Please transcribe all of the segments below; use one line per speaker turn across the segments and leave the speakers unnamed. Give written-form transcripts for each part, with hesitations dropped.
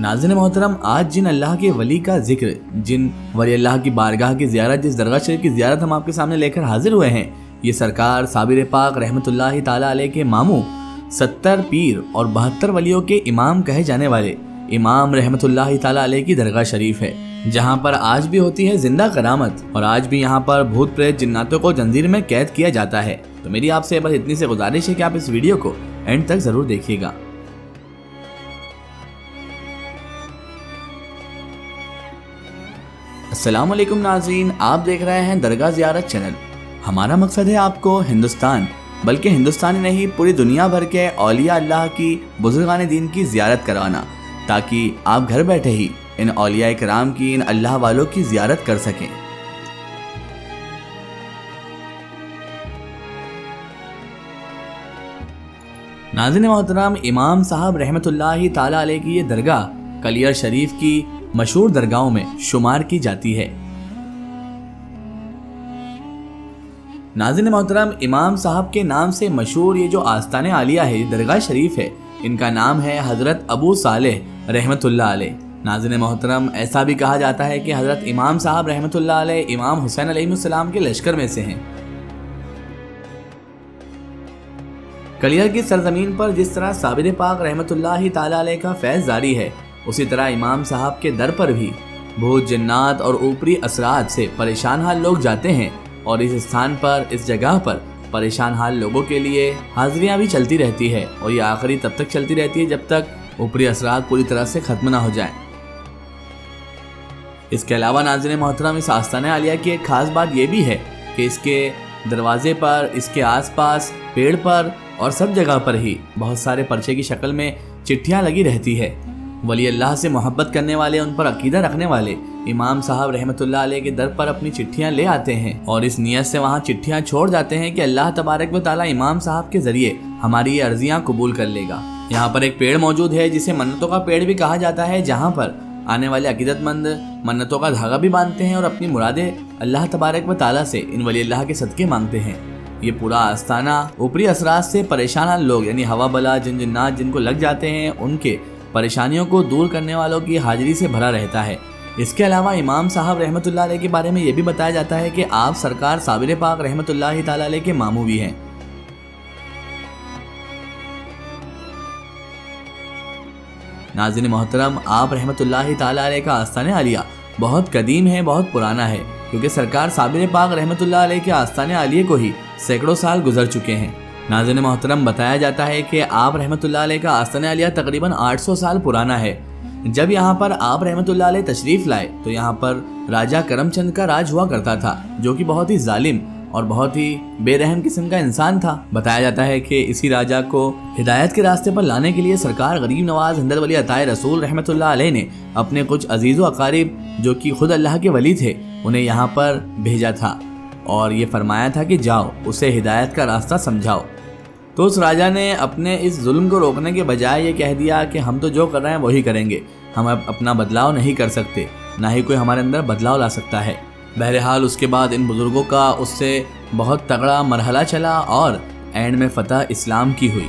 नाज़रीन मोहतरम, आज जिन अल्लाह के वली का जिक्र, जिन वली अल्लाह की बारगाह की ज़ियारत, जिस दरगाह शरीफ की ज़ियारत हम आपके सामने लेकर हाजिर हुए हैं, ये सरकार साबिर पाक रहमतुल्लाहि ताला अलैह के मामू 70 पीर और 72 वलियों के इमाम कहे जाने वाले इमाम रहमतुल्लाहि ताला अलैह की दरगाह शरीफ है, जहाँ पर आज भी होती है जिंदा करामत और आज भी यहाँ पर भूत प्रेत जिन्नातों को जंजीर में कैद किया जाता है। तो मेरी आपसे बस इतनी सी गुजारिश है कि आप इस वीडियो को एंड तक जरूर देखिएगा। अस्सलाम वालेकुम नाज़रीन, आप देख रहे हैं दरगाह ज़ियारत चैनल। हमारा मकसद है आपको हिंदुस्तान, बल्कि हिंदुस्तान ही नहीं पूरी दुनिया भर के औलिया अल्लाह की बुजुर्गान दीन की ज़ियारत करवाना, ताकि आप घर बैठे ही इन औलिया किराम की, इन अल्लाह वालों की ज़ियारत कर सकें। नाज़रीन मोहतरम, इमाम साहब रहमतुल्लाहि ताला अलैह की ये दरगाह कलियर शरीफ की मशहूर दरगाहों में शुमार की जाती है। नाज़रीन मोहतरम, इमाम साहब के नाम से मशहूर ये जो आस्ताने आलिया है, दरगाह शरीफ है, इनका नाम है हज़रत अबू सालेह रहमतुल्लाह अलैह। नाज़रीन मोहतरम, ऐसा भी कहा जाता है कि हज़रत इमाम साहब रहमतुल्लाह अलैह इमाम हुसैन अलैहिस्सलाम के लश्कर में से हैं। कलियर की सरजमीन पर जिस तरह साबिर पाक रहमतुल्लाहि ताला अलैह का फैज़ जारी है, उसी तरह इमाम साहब के दर पर भी भूत जिन्नात और ऊपरी असरात से परेशान हाल लोग जाते हैं और इस स्थान पर, इस जगह पर परेशान हाल लोगों के लिए हाजिरियाँ भी चलती रहती है और ये आखिरी तब तक चलती रहती है जब तक ऊपरी असरात पूरी तरह से ख़त्म ना हो जाए। इसके अलावा नाज़रीन मोहतरम, इस आस्ताने आलिया की एक ख़ास बात यह भी है कि इसके दरवाजे पर, इसके आसपास, पेड़ पर और सब जगह पर ही बहुत सारे पर्चे की शक्ल में चिट्ठियाँ लगी रहती है। वली अल्लाह से मोहब्बत करने वाले, उन पर अकीदा रखने वाले इमाम साहब रहमतुल्लाह अलैह के दर पर अपनी चिट्ठियाँ ले आते हैं और इस नियत से वहाँ चिट्ठियाँ छोड़ जाते हैं कि अल्लाह तबारक व तआला इमाम साहब के ज़रिए हमारी ये अर्जियाँ कबूल कर लेगा। यहाँ पर एक पेड़ मौजूद है जिसे मन्नतों का पेड़ भी कहा जाता है, जहाँ पर आने वाले अकीदतमंद मन्नतों का धागा भी बांधते हैं और अपनी मुरादें अल्लाह तबारक व तआला से इन वली अल्लाह के सदक़े मांगते हैं। ये पूरा आस्ताना ऊपरी असरात से परेशान लोग, यानी हवा बला, जिन जिन्नात जिनको लग जाते हैं, उनके परेशानियों को दूर करने वालों की हाजिरी से भरा रहता है। इसके अलावा इमाम साहब रहमतुल्लाह अलैह के बारे में ये भी बताया जाता है कि आप सरकार साबिर पाक रहमतुल्लाहि ताला अलैह के मामू भी हैं। नाज़रीन मोहतरम, आप रहमतुल्लाहि ताला अलैह का आस्ताने आलिया बहुत कदीम है, बहुत पुराना है, क्योंकि सरकार साबिर पाक रहमतुल्लाह अलैह के आस्ताने आलिये को ही सैकड़ों साल गुजर चुके हैं। नाज़रीन मोहतरम, बताया जाता है कि आप रहमतुल्लाह अलैह का आस्ताने आलिया तकरीबन 800 साल पुराना है। जब यहाँ पर आप रहमतुल्लाह अलैह तशरीफ़ लाए तो यहाँ पर राजा करमचंद का राज हुआ करता था, जो कि बहुत ही जालिम और बहुत ही बेरहम किस्म का इंसान था। बताया जाता है कि इसी राजा को हिदायत के रास्ते पर लाने के लिए सरकार गरीब नवाज हिंदल वली अताए रसूल रहमतुल्लाह अलैह ने अपने कुछ अजीज़ व अकारिब, जो कि खुद अल्लाह के वली थे, उन्हें यहाँ पर भेजा था और ये फरमाया था कि जाओ उसे हिदायत का रास्ता समझाओ। तो उस राजा ने अपने इस जुल्म को रोकने के बजाय ये कह दिया कि हम तो जो कर रहे हैं वही करेंगे, हम अब अपना बदलाव नहीं कर सकते, ना ही कोई हमारे अंदर बदलाव ला सकता है। बहरहाल उसके बाद इन बुज़ुर्गों का उससे बहुत तगड़ा मरहला चला और एंड में फ़तह इस्लाम की हुई।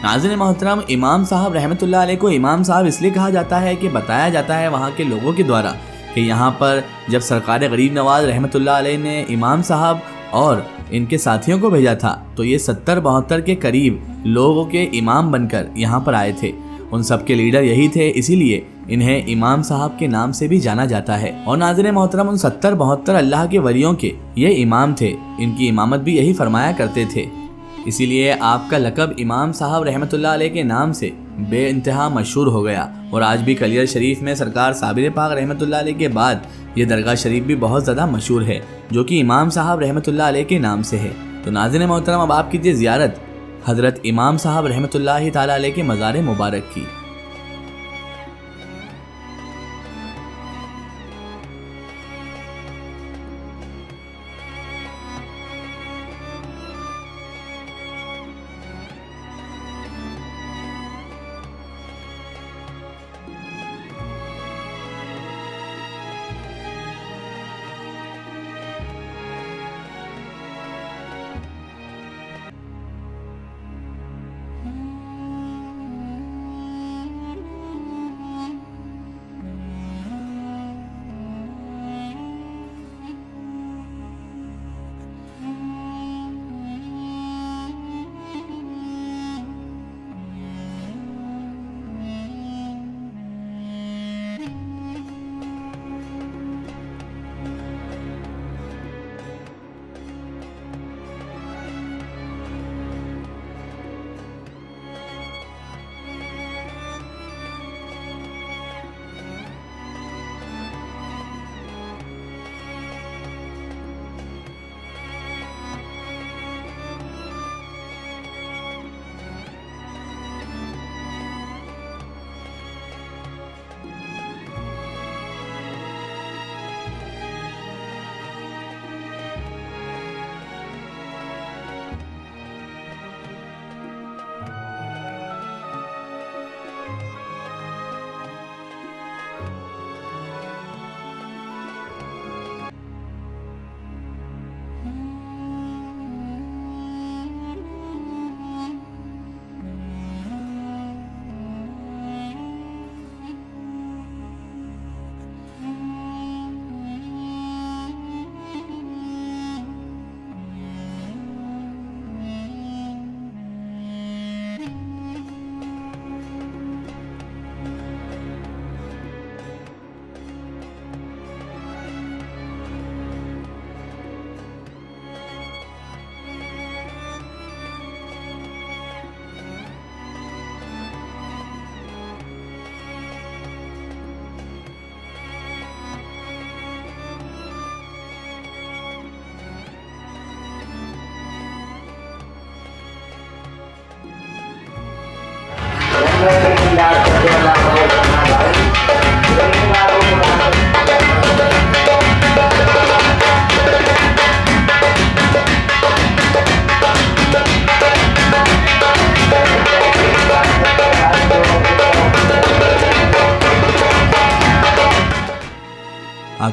नाज़रीन मोहतरम, इमाम साहब रहमतुल्लाह अलैह को इमाम साहब इसलिए कहा जाता है कि बताया जाता है वहाँ के लोगों के द्वारा कि यहाँ पर जब सरकार गरीब नवाज रहमतुल्लाह अलैह ने इमाम साहब और इनके साथियों को भेजा था तो ये 70-72 के करीब लोगों के इमाम बनकर यहाँ पर आए थे। उन सब के लीडर यही थे, इसीलिए इन्हें इमाम साहब के नाम से भी जाना जाता है। और नाज़रीन मोहतरम, उन 70-72 अल्लाह के वलियों के ये इमाम थे, इनकी इमामत भी यही फरमाया करते थे, इसीलिए आपका लक़ब इमाम साहब रहमतुल्लाह अलैह के नाम से बेइंतहा मशहूर हो गया। और आज भी कलियर शरीफ में सरकार साबिर पाक रहमतुल्लाह अलैह के बाद ये दरगाह शरीफ भी बहुत ज़्यादा मशहूर है, जो कि इमाम साहब रहमतुल्लाह अलैह के नाम से है। तो नाज़रीन मोहतरम, अब आप कीजिए ज़ियारत हज़रत इमाम साहब रहमतुल्लाहि ताला अलैह के मज़ार मुबारक की।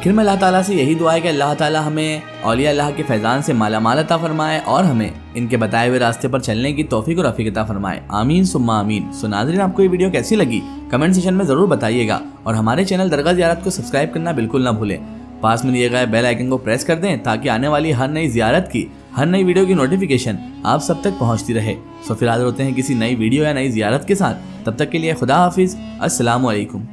آخر میں اللہ تعالیٰ سے یہی دعا ہے کہ اللہ تعالیٰ ہمیں اولیاء اللہ کے فیضان سے مالا مال عطا فرمائے اور ہمیں ان کے بتائے ہوئے راستے پر چلنے کی توفیق اور رفیق عطا فرمائے، آمین ثم آمین۔ سو ناظرین، آپ کو یہ ویڈیو کیسی لگی کمنٹ سیکشن میں ضرور بتائیے گا، اور ہمارے چینل درگاہ زیارت کو سبسکرائب کرنا بالکل نہ بھولیں۔ پاس میں دیے گئے بیل آئیکن کو پریس کر دیں تاکہ آنے والی ہر نئی زیارت کی، ہر نئی ویڈیو کی نوٹیفیکیشن آپ سب تک پہنچتی رہے۔ سو پھر حاضر ہوتے ہیں کسی نئی ویڈیو یا نئی زیارت کے ساتھ، تب تک کے لیے خدا حافظ، السلام علیکم۔